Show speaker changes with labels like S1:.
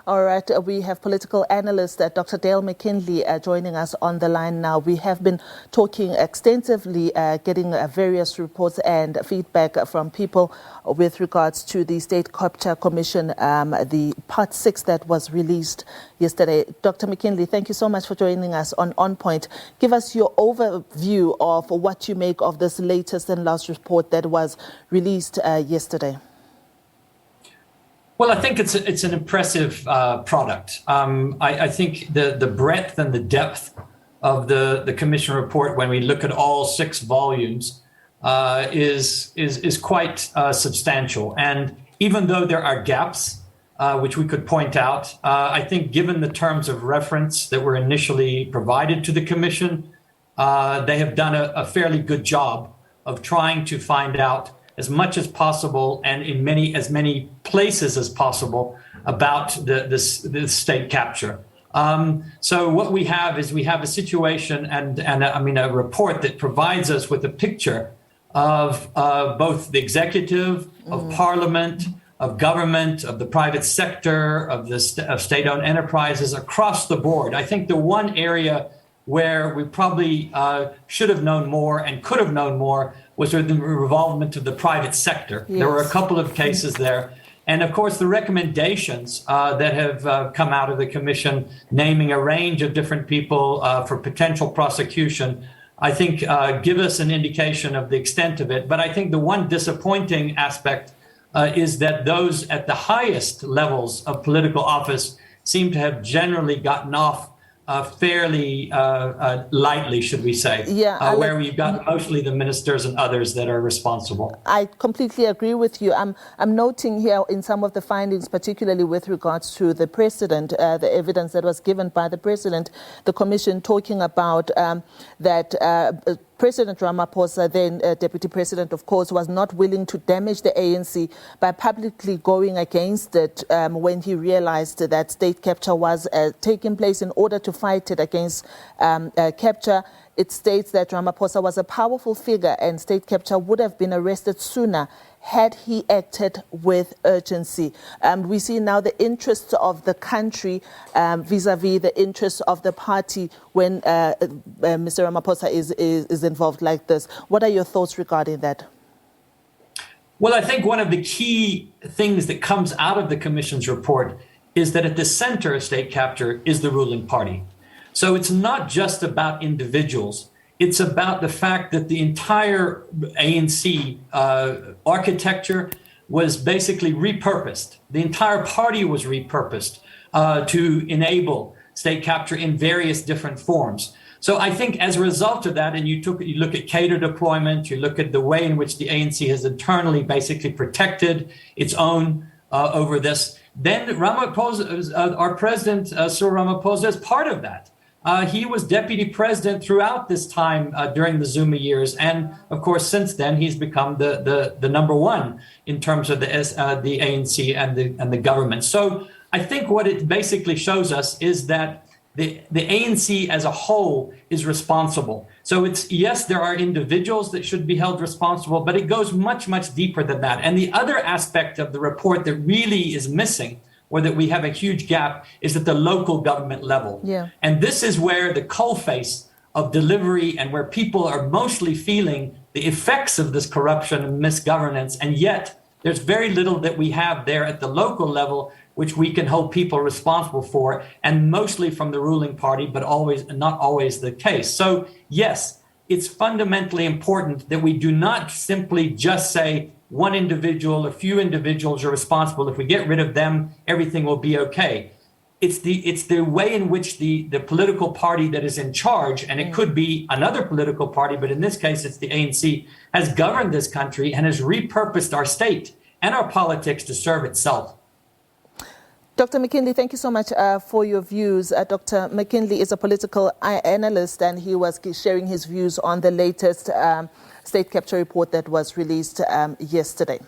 S1: All right, we have political analyst Dr. Dale Mckinley joining us on the line now. We have been talking extensively, getting various reports and feedback from people with regards to the State Capture Commission, the Part 6 that was released yesterday. Dr. Mckinley, thank you so much for joining us on Point. Give us your overview of what you make of this latest and last report that was released yesterday.
S2: Well, I think it's an impressive product. I think the breadth and the depth of the Commission report, when we look at all 6 volumes, is quite substantial. And even though there are gaps, which we could point out, I think given the terms of reference that were initially provided to the Commission, they have done a fairly good job of trying to find out as much as possible and in as many places as possible about the state capture. So what we have is a situation and a report that provides us with a picture of both the executive, of parliament, of government, of the private sector, of state-owned enterprises across the board. I think the one area where we probably should have known more and could have known more was the involvement of the private sector. Yes. There were a couple of cases there. And of course, the recommendations that have come out of the Commission, naming a range of different people for potential prosecution, I think give us an indication of the extent of it. But I think the one disappointing aspect is that those at the highest levels of political office seem to have generally gotten off fairly lightly, should we say, where we've got mostly the ministers and others that are responsible.
S1: I completely agree with you. I'm noting here in some of the findings, particularly with regards to the president, the evidence that was given by the president, the commission talking about that President Ramaphosa, then Deputy President, of course, was not willing to damage the ANC by publicly going against it when he realized that state capture was taking place in order to fight it against capture. It states that Ramaphosa was a powerful figure and state capture would have been arrested sooner had he acted with urgency. We see now the interests of the country vis-a-vis the interests of the party when Mr. Ramaphosa is involved like this. What are your thoughts regarding that?
S2: Well, I think one of the key things that comes out of the Commission's report is that at the center of state capture is the ruling party. So it's not just about individuals. It's about the fact that the entire ANC architecture was basically repurposed. The entire party was repurposed to enable state capture in various different forms. So I think as a result of that, and you look at cadre deployment, you look at the way in which the ANC has internally basically protected its own over this, then Ramaphosa, our president, Cyril Ramaphosa, is part of that. He was deputy president throughout this time during the Zuma years. And of course, since then, he's become the number one in terms of the ANC and the government. So I think what it basically shows us is that the ANC as a whole is responsible. So it's, yes, there are individuals that should be held responsible, but it goes much, much deeper than that. And the other aspect of the report that really is missing, or that we have a huge gap, is at the local government level. Yeah. And this is where the coalface of delivery and where people are mostly feeling the effects of this corruption and misgovernance. And yet there's very little that we have there at the local level, which we can hold people responsible for, and mostly from the ruling party, but not always the case. So yes, it's fundamentally important that we do not simply just say one individual, a few individuals are responsible. If we get rid of them, everything will be okay. It's the way in which the political party that is in charge, and it could be another political party, but in this case, it's the ANC, has governed this country and has repurposed our state and our politics to serve itself.
S1: Dr. Mckinley, thank you so much for your views. Dr. Mckinley is a political analyst, and he was sharing his views on the latest state capture report that was released yesterday.